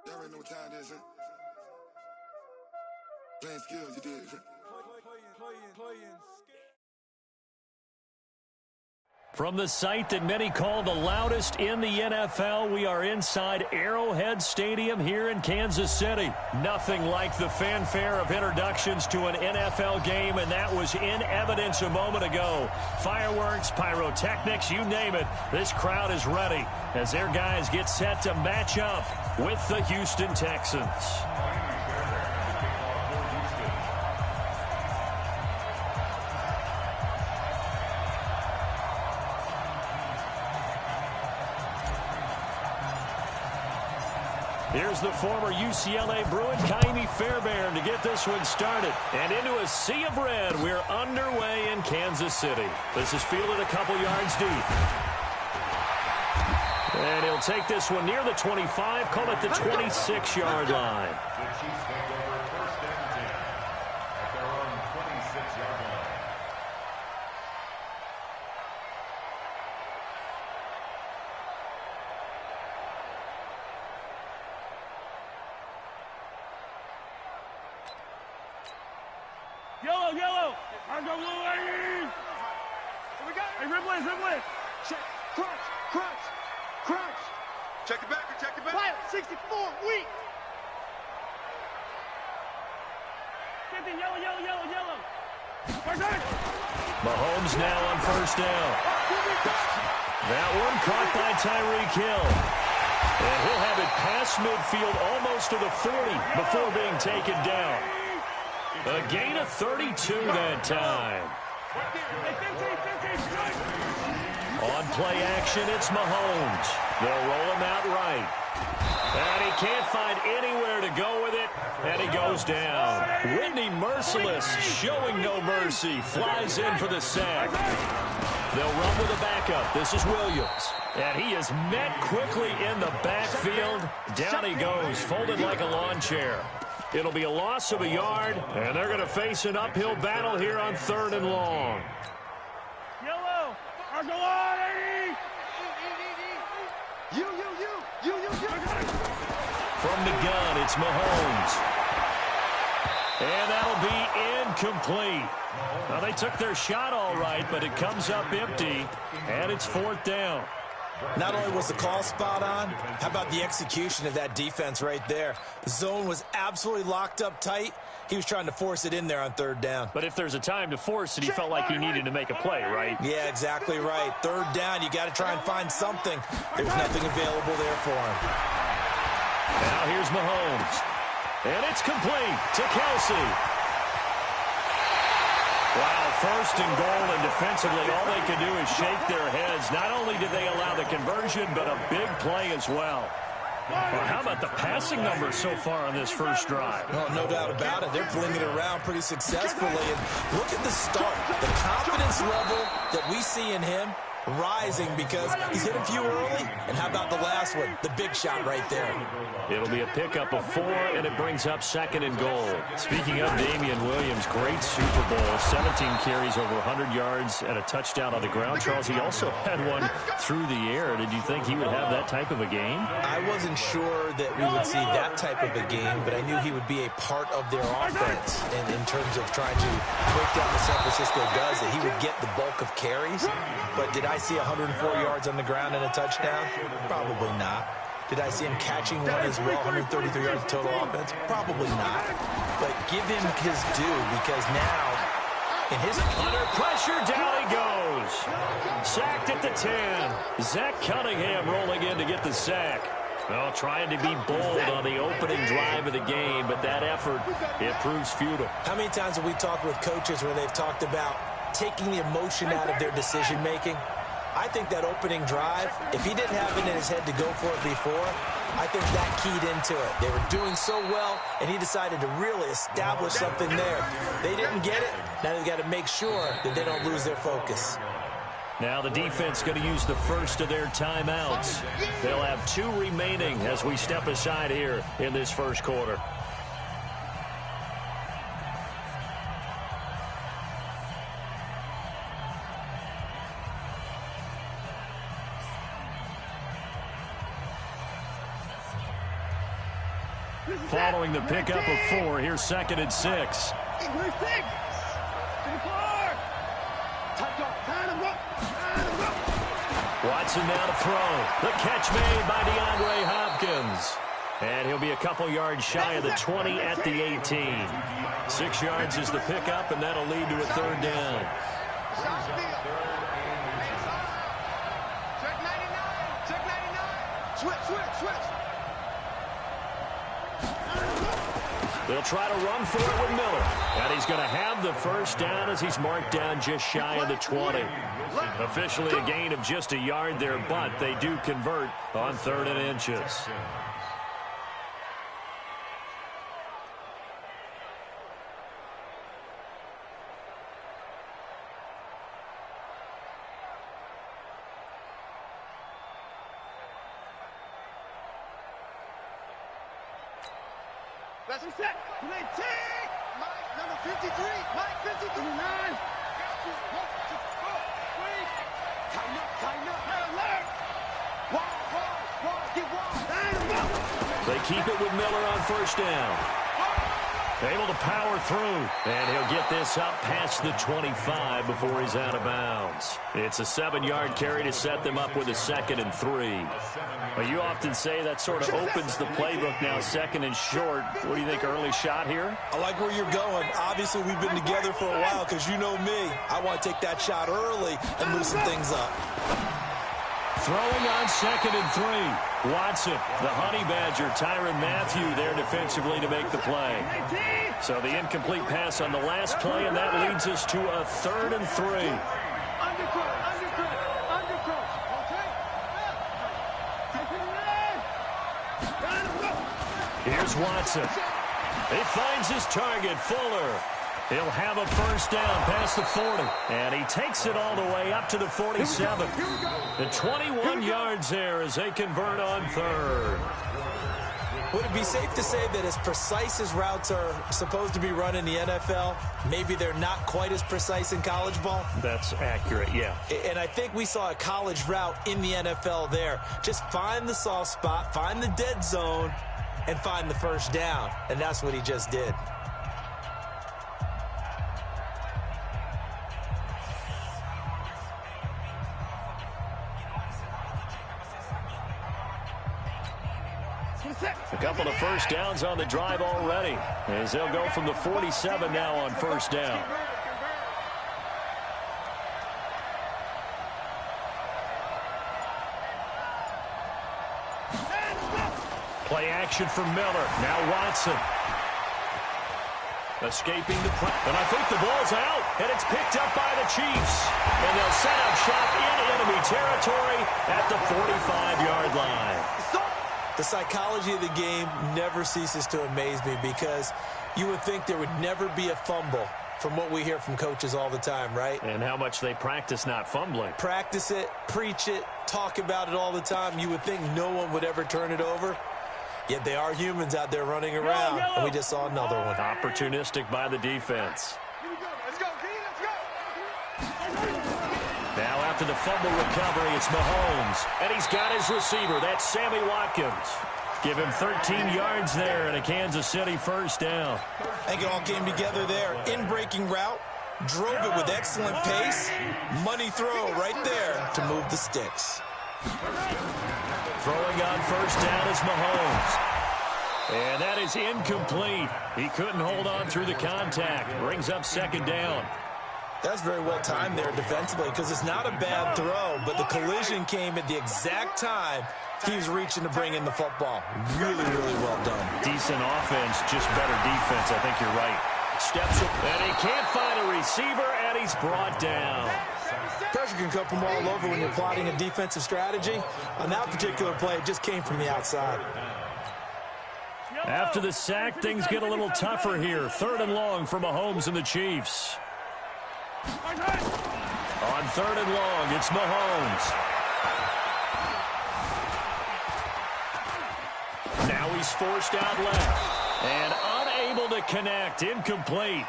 Y'all already know what time it is, huh? Playing skills, you did. From the site that many call the loudest in the NFL, we are inside Arrowhead Stadium here in Kansas City. Nothing like the fanfare of introductions to an NFL game, and that was in evidence a moment ago. Fireworks, pyrotechnics, you name it. This crowd is ready as their guys get set to match up with the Houston Texans. Here's the former UCLA Bruin, Kaimi Fairbairn, to get this one started. And into a sea of red, we're underway in Kansas City. This is fielded a couple yards deep. And he'll take this one near the 25, call it the 26-yard line. The Chiefs take over first and 10 at their own 26-yard line. Yellow. I go blue, ladies. Here we go. Hey, Ripley. Check. Crunch. Check it back. Fire, 64, weak. 50, yellow. Mahomes now on first down. That one caught by Tyreek Hill. And he'll have it past midfield almost to the 40 before being taken down. A gain of 32 that time. On play action, it's Mahomes. They'll roll him out right. And he can't find anywhere to go with it, and he goes down. Whitney Merciless, showing no mercy, flies in for the sack. They'll run with a backup. This is Williams. And he is met quickly in the backfield. Down he goes, folded like a lawn chair. It'll be a loss of a yard, and they're going to face an uphill battle here on 3rd and long. Yellow. Argo on, 80. You. From the gun, it's Mahomes. And that'll be incomplete. Now, they took their shot all right, but it comes up empty, and it's 4th down. Not only was the call spot on, how about the execution of that defense right there? The zone was absolutely locked up tight. He was trying to force it in there on 3rd down. But if there's a time to force it, he felt like he needed to make a play, right? Yeah, exactly right. 3rd down, you got to try and find something. There was nothing available there for him. Now here's Mahomes. And it's complete to Kelsey. Wow, 1st and goal, and defensively, all they can do is shake their heads. Not only did they allow the conversion, but a big play as well. Well, how about the passing numbers so far on this first drive? Well, no doubt about it. They're flinging it around pretty successfully. And look at the start. The confidence level that we see in him rising because he's hit a few early. And how about the last one? The big shot right there. It'll be a pickup of 4, and it brings up 2nd and goal. Speaking of Damian Williams, great Super Bowl. 17 carries, over 100 yards, and a touchdown on the ground. Charles, he also had one through the air. Did you think he would have that type of a game? I wasn't sure that we would see that type of a game, but I knew he would be a part of their offense in terms of trying to break down what San Francisco does, that he would get the bulk of carries. But did I see 104 yards on the ground and a touchdown? Probably not. Did I see him catching one as well, 133 yards total offense? Probably not. But give him his due because now, in his under pressure, down he goes. Sacked at the 10. Zach Cunningham rolling in to get the sack. Well, trying to be bold on the opening drive of the game, but that effort, it proves futile. How many times have we talked with coaches where they've talked about taking the emotion out of their decision-making? I think that opening drive, if he didn't have it in his head to go for it before, I think that keyed into it. They were doing so well, and he decided to really establish something there. They didn't get it. Now they've got to make sure that they don't lose their focus. Now the defense going to use the first of their timeouts. They'll have 2 remaining as we step aside here in this first quarter. Following the pickup of 4, here's 2nd and 6. Watson now to throw. The catch made by DeAndre Hopkins. And he'll be a couple yards shy of the 20 at the 18. 6 yards is the pickup, and that'll lead to a 3rd down. Check 99. Check 99. Switch. They'll try to run for it with Miller. And he's going to have the 1st down as he's marked down just shy of the 20. Officially a gain of just a yard there, but they do convert on 3rd and inches. That's him set. Mike, number 53. Mike, 53. 9. Tighten up. Get wild. They keep it with Miller on 1st down. Able to power through. And he'll get this up past the 25 before he's out of bounds. It's a 7-yard carry to set them up with a 2nd and 3. Well, you often say that sort of opens the playbook now, 2nd and short. What do you think, early shot here? I like where you're going. Obviously, we've been together for a while because you know me. I want to take that shot early and loosen things up. Throwing on 2nd and 3. Watson, the Honey Badger, Tyrann Mathieu there defensively to make the play. So the incomplete pass on the last play, and that leads us to a 3rd and 3. Here's Watson. He finds his target, Fuller. He'll have a 1st down past the 40. And he takes it all the way up to the 47. The 21 yards there as they convert on 3rd. Would it be safe to say that as precise as routes are supposed to be run in the NFL, maybe they're not quite as precise in college ball? That's accurate, yeah. And I think we saw a college route in the NFL there. Just find the soft spot, find the dead zone, and find the 1st down. And that's what he just did. A couple of 1st downs on the drive already, as they'll go from the 47 now on 1st down. Play action for Miller. Now Watson. Escaping the play. And I think the ball's out, and it's picked up by the Chiefs. And they'll set up shop in enemy territory at the 45-yard line. The psychology of the game never ceases to amaze me because you would think there would never be a fumble from what we hear from coaches all the time, right? And how much they practice not fumbling. Practice it, preach it, talk about it all the time. You would think no one would ever turn it over. Yet they are humans out there running around, and we just saw another one. Opportunistic by the defense. Let's go, D. Let's go. Now after the fumble recovery, it's Mahomes. And he's got his receiver. That's Sammy Watkins. Give him 13 yards there and a Kansas City 1st down. I think it all came together there. In-breaking route, drove it with excellent pace. Money throw right there to move the sticks. Throwing on 1st down is Mahomes. And that is incomplete. He couldn't hold on through the contact. Brings up 2nd down. That's very well timed there defensively because it's not a bad throw, but the collision came at the exact time he was reaching to bring in the football. Really, really well done. Decent offense, just better defense. I think you're right. Steps up, and he can't find a receiver, and he's brought down. Pressure can come from all over when you're plotting a defensive strategy. On that particular play, it just came from the outside. After the sack, things get a little tougher here. 3rd and long for Mahomes and the Chiefs. On 3rd and long, it's Mahomes. Now he's forced out left. And unable to connect. Incomplete.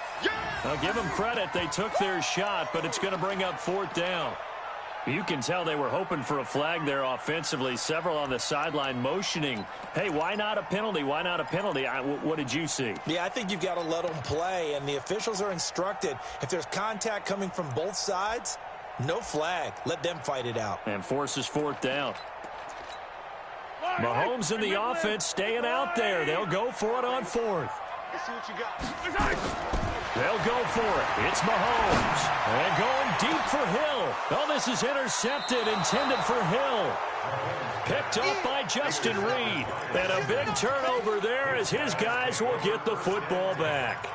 I'll give them credit. They took their shot, but it's going to bring up 4th down. You can tell they were hoping for a flag there offensively. Several on the sideline motioning, hey, why not a penalty? Why not a penalty? What did you see? Yeah, I think you've got to let them play, and the officials are instructed, if there's contact coming from both sides, no flag. Let them fight it out. And forces fourth down. Mahomes and the offense staying out there. They'll go for it on fourth. Let's see what you got. They'll go for it. It's Mahomes. And going deep for Hill. Oh, this is intercepted, intended for Hill. Picked up by Justin Reed. And a big turnover there as his guys will get the football back.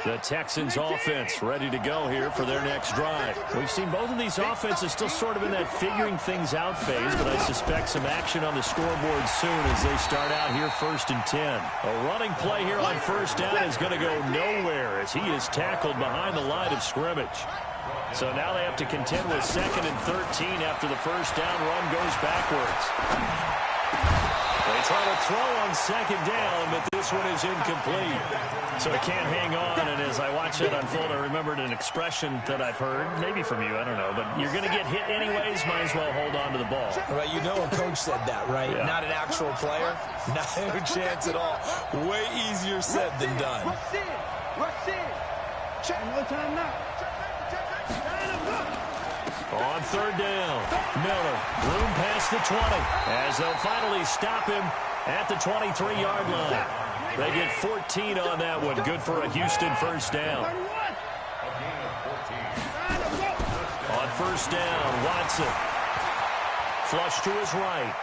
The Texans offense ready to go here for their next drive. We've seen both of these offenses still sort of in that figuring things out phase, but I suspect some action on the scoreboard soon as they start out here 1st and 10. A running play here on first down is going to go nowhere as he is tackled behind the line of scrimmage. So now they have to contend with 2nd and 13 after the first down run goes backwards. They try to throw on 2nd down, but this one is incomplete. So it can't hang on, and as I watch it unfold, I remembered an expression that I've heard, maybe from you, I don't know, but you're going to get hit anyways, might as well hold on to the ball. Right, you know a coach said that, right? Yeah. Not an actual player. Not a chance at all. Way easier said than done. Rush in. Rush in. Check. No time now. On 3rd down, Miller, room past the 20, as they'll finally stop him at the 23-yard line. They get 14 on that one. Good for a Houston first down. On 1st down, Watson. Flush to his right.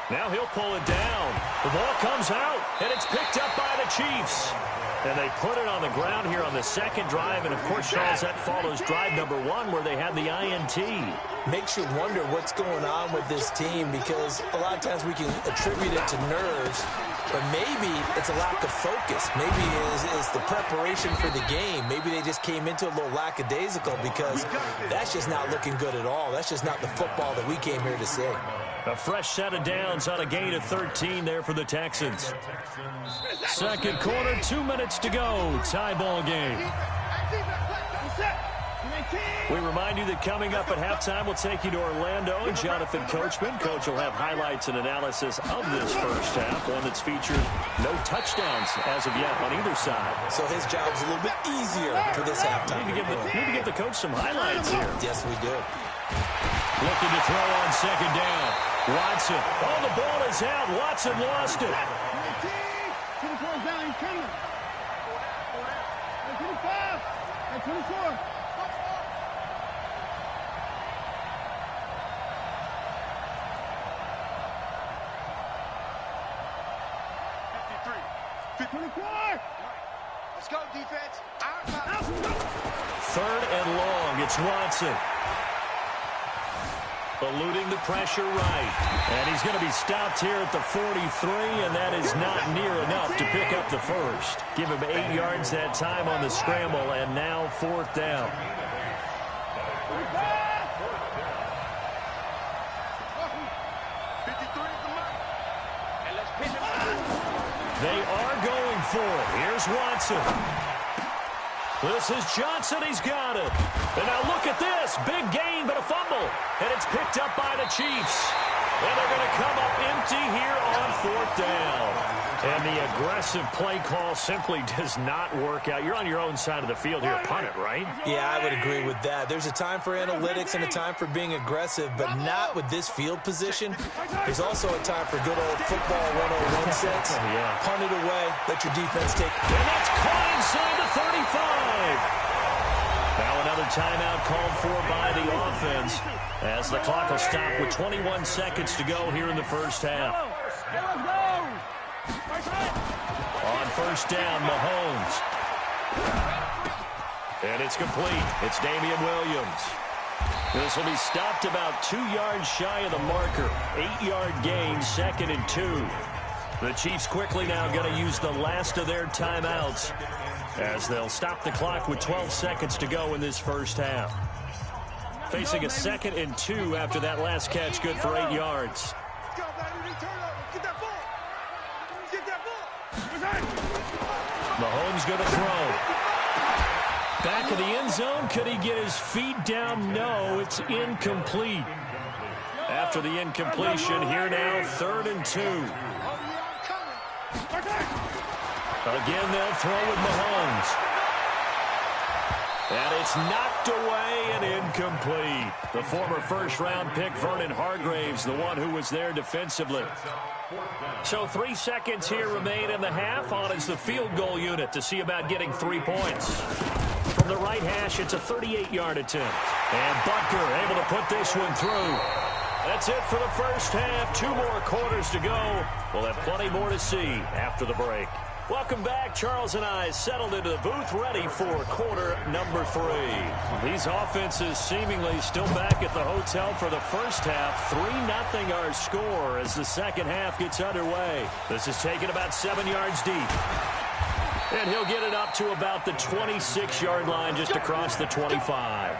Now he'll pull it down. The ball comes out, and it's picked up by the Chiefs. And they put it on the ground here on the 2nd drive. And, of course, Charles, that follows drive number 1 where they had the INT. Makes you wonder what's going on with this team because a lot of times we can attribute it to nerves, but maybe it's a lack of focus. Maybe it's the preparation for the game. Maybe they just came into a little lackadaisical because that's just not looking good at all. That's just not the football that we came here to see. A fresh set of downs on a gain of 13 there for the Texans. 2nd quarter, 2 minutes to go. Tie ball game. We remind you that coming up at halftime, we'll take you to Orlando and Jonathan Coachman. Coach will have highlights and analysis of this first half, one that's featured no touchdowns as of yet on either side. So his job's a little bit easier for this halftime. We need to give the coach some highlights here. Yes, we do. Looking to throw on 2nd down. Watson. Oh, the ball is out. Watson lost it. 24 down, he's coming. 25. 24. Let's go, defense. 3rd and long. It's Watson. Eluding the pressure right. And he's going to be stopped here at the 43, and that is not near enough to pick up the first. Give him 8 yards that time on the scramble, and now 4th down. They are going for it. Here's Watson. This is Johnson. He's got it. And now look at this. Big gain, but a fumble. And it's picked up by the Chiefs. And they're going to come up empty here on 4th down. And the aggressive play call simply does not work out. You're on your own side of the field here. Punt it, right? Yeah, I would agree with that. There's a time for analytics and a time for being aggressive, but not with this field position. There's also a time for good old football 101 sense. Yeah. Punt it away. Let your defense take. And that's caught inside the 35. Now another timeout called for by the offense as the clock will stop with 21 seconds to go here in the first half. On 1st down, Mahomes. And it's complete. It's Damian Williams. This will be stopped about 2 yards shy of the marker. 8-yard gain, 2nd and 2. The Chiefs quickly now going to use the last of their timeouts as they'll stop the clock with 12 seconds to go in this first half. Facing a 2nd and 2 after that last catch, good for 8 yards. Mahomes going to throw. Back of the end zone. Could he get his feet down? No, it's incomplete. After the incompletion, here now, 3rd and 2. Again, they'll throw with Mahomes. And it's knocked away and incomplete. The former first-round pick, Vernon Hargraves, the one who was there defensively. So 3 seconds here remain in the half. On is the field goal unit to see about getting 3 points. From the right hash, it's a 38-yard attempt. And Butker able to put this one through. That's it for the first half. 2 more quarters to go. We'll have plenty more to see after the break. Welcome back. Charles and I settled into the booth, ready for quarter number 3. These offenses seemingly still back at the hotel for the first half. 3-0 our score as the second half gets underway. This is taken about 7 yards deep. And he'll get it up to about the 26-yard line, just across the 25.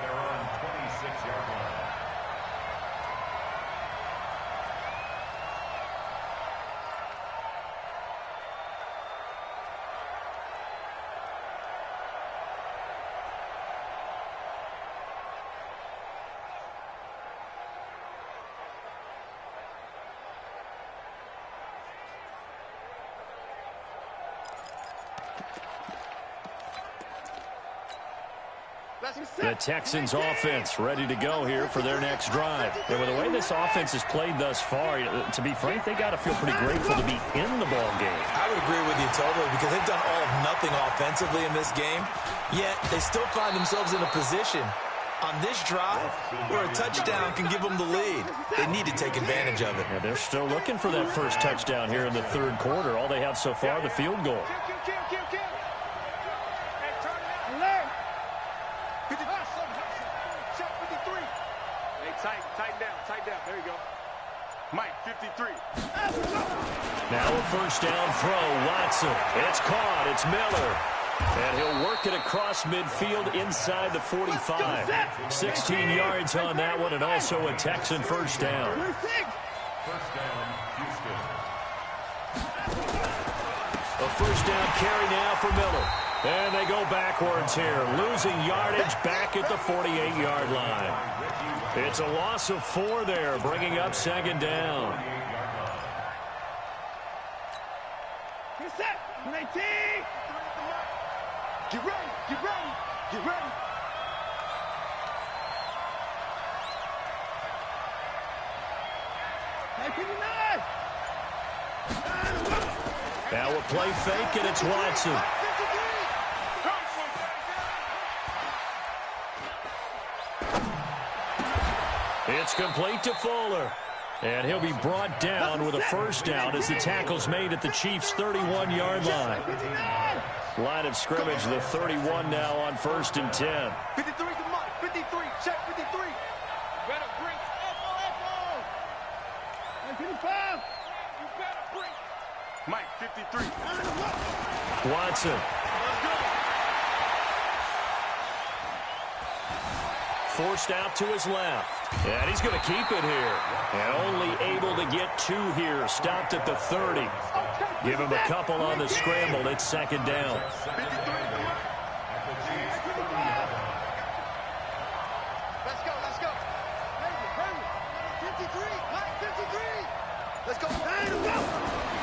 The Texans offense ready to go here for their next drive. And with the way this offense has played thus far, to be frank, they got to feel pretty grateful to be in the ball game. I would agree with you totally, because they've done all of nothing offensively in this game, yet they still find themselves in a position on this drive where a touchdown can give them the lead. They need to take advantage of it. Yeah, they're still looking for that first touchdown here in the 3rd quarter. All they have so far, the field goal. Tighten down. There you go. Mike, 53. Now a first down throw. Watson. It's caught. It's Miller. And he'll work it across midfield inside the 45. 16 yards on that one, and also a Texan first down. First down, Houston. A first down carry now for Miller. And they go backwards here, losing yardage back at the 48-yard line. It's a loss of 4 there, bringing up 2nd down. Get set. 19. Get ready. Get ready. Get ready. Now a play fake, and it's Watson. It's complete to Fuller. And he'll be brought down with a first down as the tackle's made at the Chiefs' 31-yard line. Line of scrimmage, the 31 now on 1st and 10. 53 to Mike. 53. Check 53. Better bring Echo. 55. You better bring. Mike, 53. Watson. Forced out to his left. And he's going to keep it here. And only able to get 2 here. Stopped at the 30. Give him a couple on the scramble. It's 2nd down. Let's go. 53. Mike, 53. Let's go.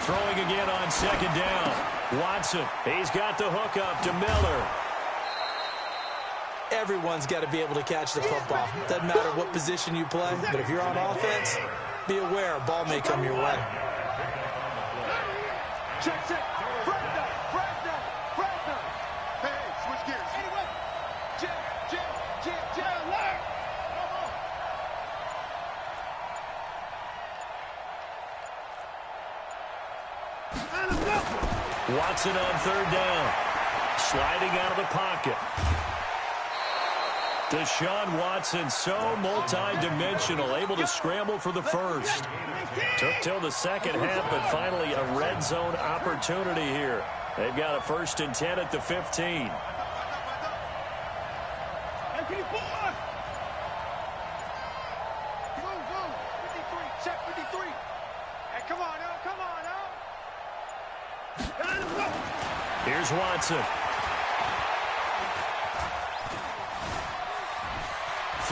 Throwing again on 2nd down. Watson. He's got the hook up to Miller. Everyone's got to be able to catch the football. Doesn't matter what position you play, but if you're on offense, be aware a ball may come your way. Check. Fresno. Hey, switch gears. Anyway. Jam, alert. Watson on 3rd down. Sliding out of the pocket. Deshaun Watson, so multi-dimensional, able to scramble for the first. Took till the second half, but finally a red zone opportunity here. They've got a 1st and 10 at the 15. Check 53. Hey, come on now. Here's Watson.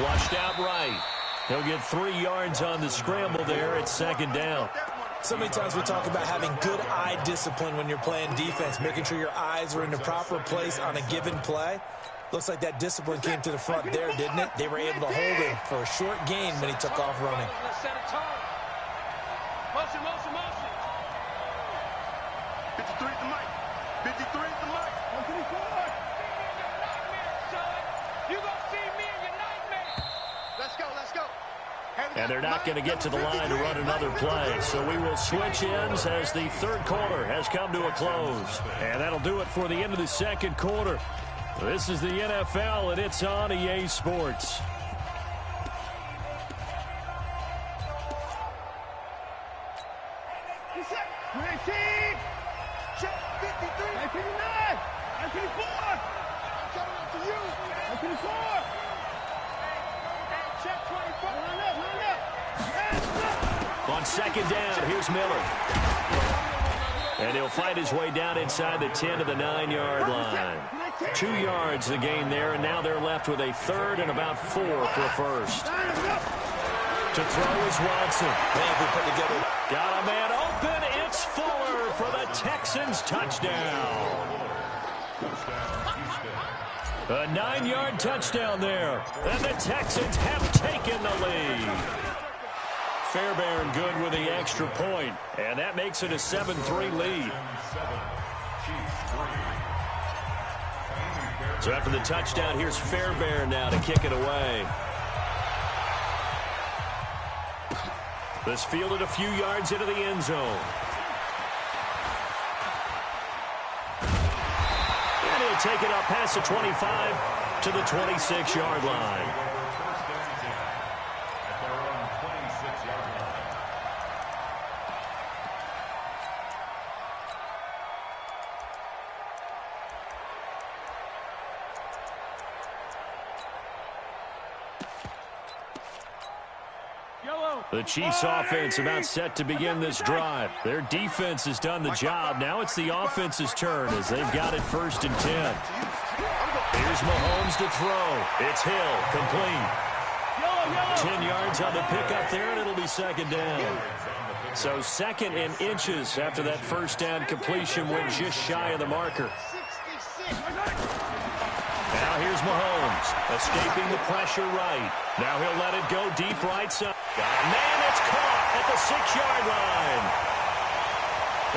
Flushed out right. He'll get 3 yards on the scramble there. It's second down. So many times we talk about having good eye discipline when you're playing defense, making sure your eyes are in the proper place on a given play. Looks like that discipline came to the front there, didn't it? They were able to hold him for a short gain when he took off running. Let's set a tone. Motion, motion, motion. 53 is the mic. 53 is the mic. 124. You gonna see me in your nightmare. Let's go, let's go. And they're not going to get to the line to run another play. So we will switch ends as the third quarter has come to a close. And that'll do it for the end of the second quarter. This is the NFL, and it's on EA Sports. Check 53. 1959. 1954. I'm coming up to you. 1954. Check 24. Line up. On second down, here's Miller. And he'll fight his way down inside the 10 to the 9-yard line. 2 yards the gain there, and now they're left with a third and about 4 for a first. To throw is Watson. Got a man open. It's Fuller for the Texans touchdown. A 9-yard touchdown there. And the Texans have taken the lead. Fairbairn good with the extra point, and that makes it a 7-3 lead. So after the touchdown, here's Fairbairn now to kick it away. This fielded a few yards into the end zone. And he'll take it up past the 25 to the 26-yard line. The Chiefs offense about set to begin this drive. Their defense has done the job. Now it's the offense's turn as they've got it 1st and 10. Here's Mahomes to throw. It's Hill, complete. 10 yards on the pickup there, and it'll be second down. So second and inches after that first down completion went just shy of the marker. Now here's Mahomes, escaping the pressure right. Now he'll let it go deep right side. Man, it's caught at the 6-yard line.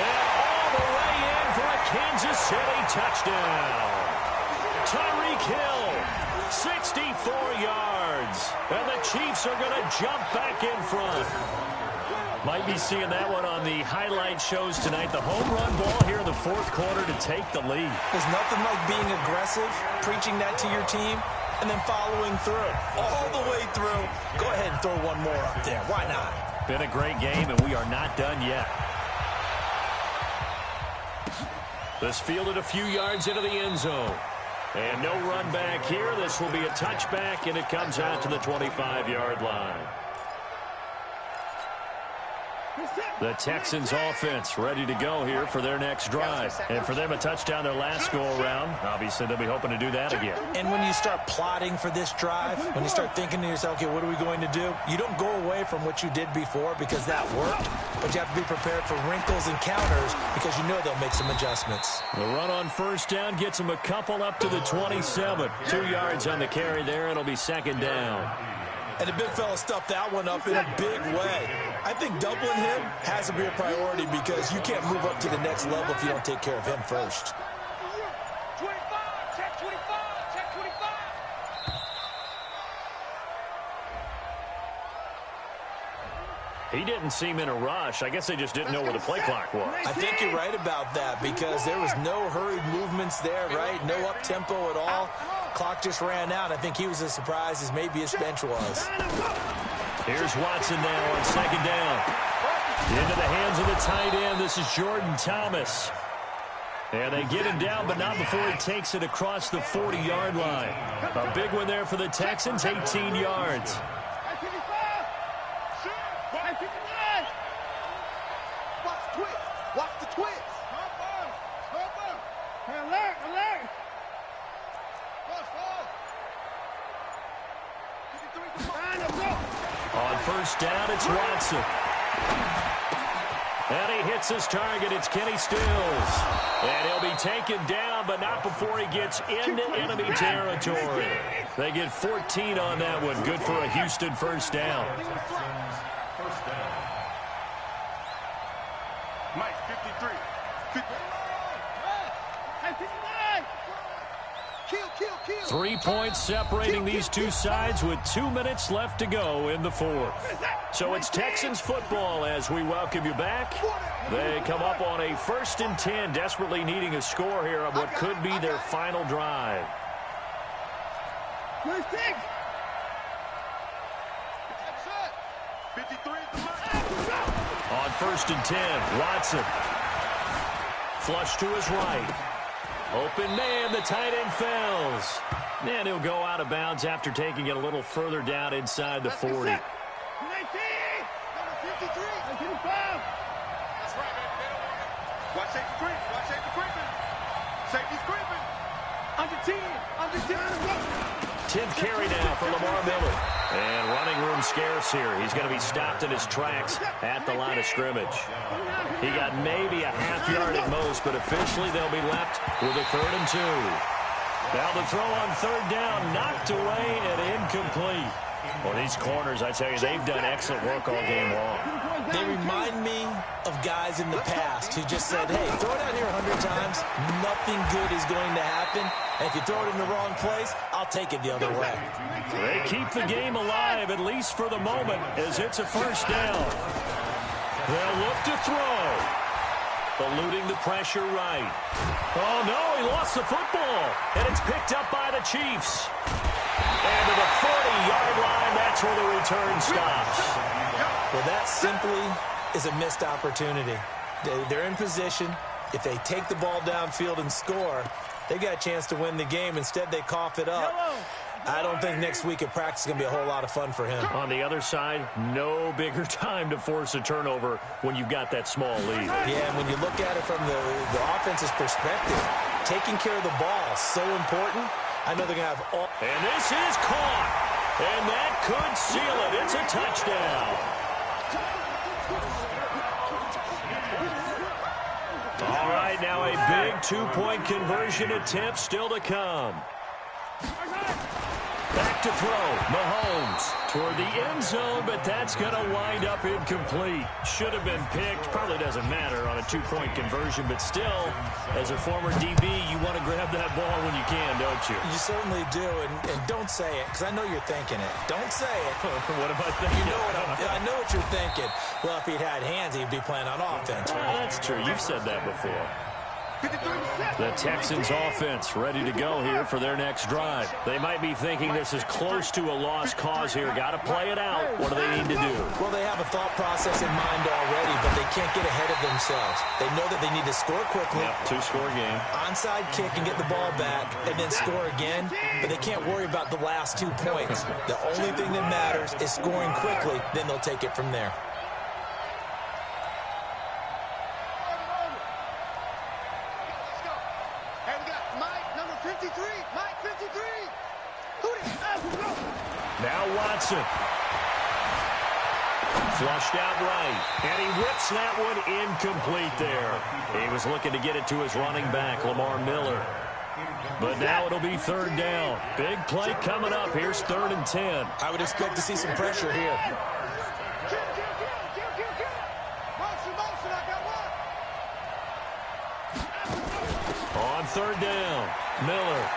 And all the way in for a Kansas City touchdown. Tyreek Hill, 64 yards. And the Chiefs are going to jump back in front. Might be seeing that one on the highlight shows tonight. The home run ball here in the fourth quarter to take the lead. There's nothing like being aggressive, preaching that to your team, and then following through. All the way through. Go ahead and throw one more up there. Why not? Been a great game, and we are not done yet. This fielded a few yards into the end zone. And no run back here. This will be a touchback, and it comes out to the 25-yard line. The Texans offense ready to go here for their next drive. And for them, a touchdown their last go-around. Obviously, they'll be hoping to do that again. And when you start plotting for this drive, when you start thinking to yourself, okay, what are we going to do? You don't go away from what you did before because that worked. But you have to be prepared for wrinkles and counters because you know they'll make some adjustments. The run on first down gets them a couple up to the 27. 2 yards on the carry there. It'll be second down. And the big fella stuffed that one up in a big way. I think doubling him has to be a priority because you can't move up to the next level if you don't take care of him first. 25, check 25, check 25. He didn't seem in a rush. I guess they just didn't know where the play clock was. I think you're right about that because there was no hurried movements there, right? No up-tempo at all. Clock just ran out. I think he was as surprised as maybe his bench was. Here's Watson now on second down. Into the hands of the tight end. This is Jordan Thomas. And they get him down, but not before he takes it across the 40-yard line. A big one there for the Texans, 18 yards. Watch the twist. Alert, alert. 53. first down, it's Watson. And he hits his target. It's Kenny Stills. And he'll be taken down, but not before he gets into enemy territory. They get 14 on that one. Good for a Houston first down. First down. Mike, 53. 3 points separating these two sides with 2 minutes left to go in the fourth. So it's Texans football as we welcome you back. They come up on a 1st and 10, desperately needing a score here on what could be their final drive. First six. 53 is the mark. On 1st and 10, Watson. Flush to his right. Open man, the tight end fails. And he'll go out of bounds after taking it a little further down inside the 40. 19. Number 53. 55. That's right, baby. They don't want it. Watch safety creeping. Watch safety creeping. Safety's creeping. Under 10. Under 10. 10th carry now for Lamar Miller. And running room scarce here. He's going to be stopped in his tracks at the line of scrimmage. He got maybe a half yard at most, but officially they'll be left with a 3rd and 2. Now the throw on 3rd down, knocked away and incomplete. Well, these corners, I tell you, they've done excellent work all game long. They remind me of guys in the past who just said, hey, throw it out here 100 times, nothing good is going to happen. And if you throw it in the wrong place, I'll take it the other way. They keep the game alive, at least for the moment, as it's a first down. They'll look to throw. Eluding the pressure right. Oh, no, he lost the football. And it's picked up by the Chiefs. And to the 40-yard line, that's where the return stops. Well, that simply is a missed opportunity. They're in position. If they take the ball downfield and score, they've got a chance to win the game. Instead, they cough it up. I don't think next week at practice is going to be a whole lot of fun for him. On the other side, no bigger time to force a turnover when you've got that small lead. Yeah, and when you look at it from the offense's perspective, taking care of the ball is so important. I know they're going to have all... And this is caught. And that could seal it. It's a touchdown. All right, now a big two-point conversion attempt still to come. Back to throw. Mahomes toward the end zone, but that's going to wind up incomplete. Should have been picked. Probably doesn't matter on a two-point conversion, but still, as a former DB, you want to grab that ball when you can, don't you? You certainly do, and don't say it, because I know you're thinking it. Don't say it. What am I thinking? You know I know what you're thinking. Well, if he'd had hands, he'd be playing on offense. Well, that's true. You've said that before. The Texans offense ready to go here for their next drive. They might be thinking this is close to a lost cause here. Got to play it out. What do they need to do? Well, they have a thought process in mind already, but they can't get ahead of themselves. They know that they need to score quickly. Yep, two-score game. Onside kick and get the ball back and then score again, but they can't worry about the last 2 points. The only thing that matters is scoring quickly, then they'll take it from there. Now Watson. Flushed out right. And he whips that one incomplete there. He was looking to get it to his running back, Lamar Miller. But now it'll be 3rd down. Big play coming up. Here's 3rd and 10. I would expect to see some pressure here. On 3rd down, Miller.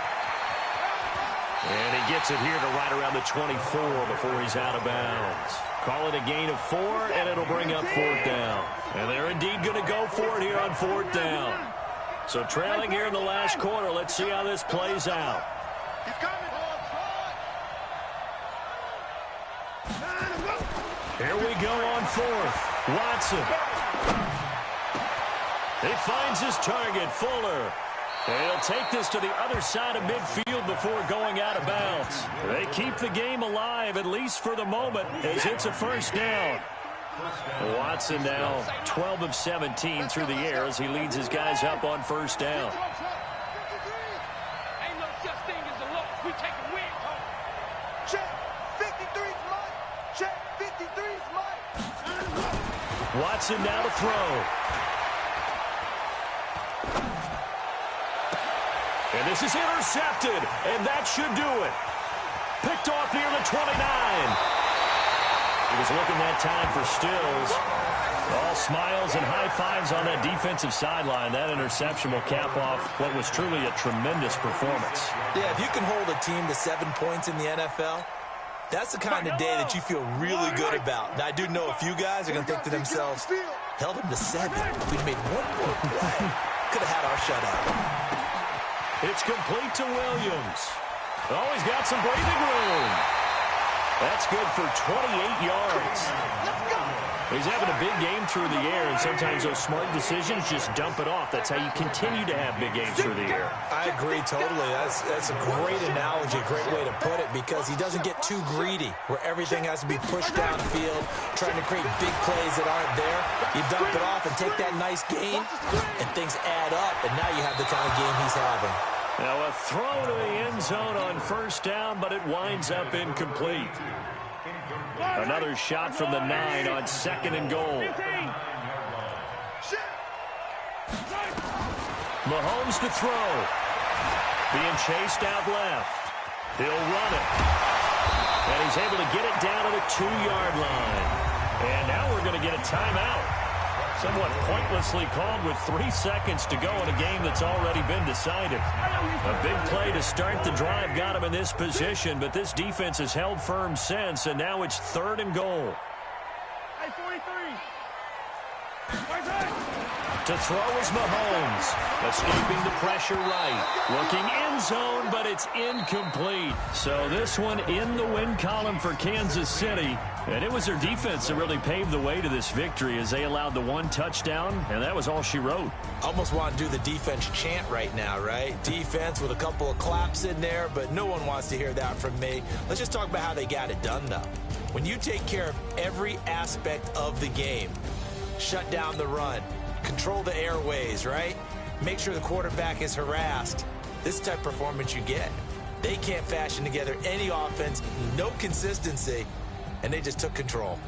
And he gets it here to right around the 24 before he's out of bounds. Call it a gain of 4, and it'll bring up 4th down. And they're indeed going to go for it here on 4th down. So trailing here in the last quarter. Let's see how this plays out. Here we go on 4th. Watson. He finds his target, Fuller. And he'll take this to the other side of midfield before going out of bounds. They keep the game alive, at least for the moment, as it's a 1st down. Watson now 12 of 17 through the air as he leads his guys up on 1st down. Ain't no such thing as a loss. We take a win home. Check 53's right. Check 53's Watson now to throw. And this is intercepted, and that should do it. Picked off near the 29. He was looking that time for Stills. All smiles and high fives on that defensive sideline. That interception will cap off what was truly a tremendous performance. Yeah, if you can hold a team to 7 points in the NFL, that's the kind of day that you feel really good about. Now, I do know a few guys are going to think to themselves, held him to 7. If we'd made 1 more play, could have had our shutout. It's complete to Williams. Oh, he's got some breathing room. That's good for 28 yards. He's having a big game through the air, and sometimes those smart decisions just dump it off. That's how you continue to have big games through the air. I agree totally. That's a great analogy, a great way to put it, because he doesn't get too greedy where everything has to be pushed downfield, trying to create big plays that aren't there. You dump it off and take that nice gain, and things add up, and now you have the kind of game he's having. Now a throw to the end zone on first down, but it winds up incomplete. Another shot from the 9 on 2nd and goal. Mahomes to throw. Being chased out left. He'll run it. And he's able to get it down to the 2-yard line. And now we're going to get a timeout. Somewhat pointlessly called with 3 seconds to go in a game that's already been decided. A big play to start the drive got him in this position, but this defense has held firm since, and now it's 3rd and goal. Hey, 43. To throw is Mahomes. Escaping the pressure right. Looking end zone, but it's incomplete. So this one in the win column for Kansas City. And it was their defense that really paved the way to this victory as they allowed the 1 touchdown, and that was all she wrote. Almost want to do the defense chant right now, right? Defense with a couple of claps in there, but no one wants to hear that from me. Let's just talk about how they got it done, though. When you take care of every aspect of the game, shut down the run, control the airways, right? Make sure the quarterback is harassed. This type of performance you get. They can't fashion together any offense, no consistency, and they just took control.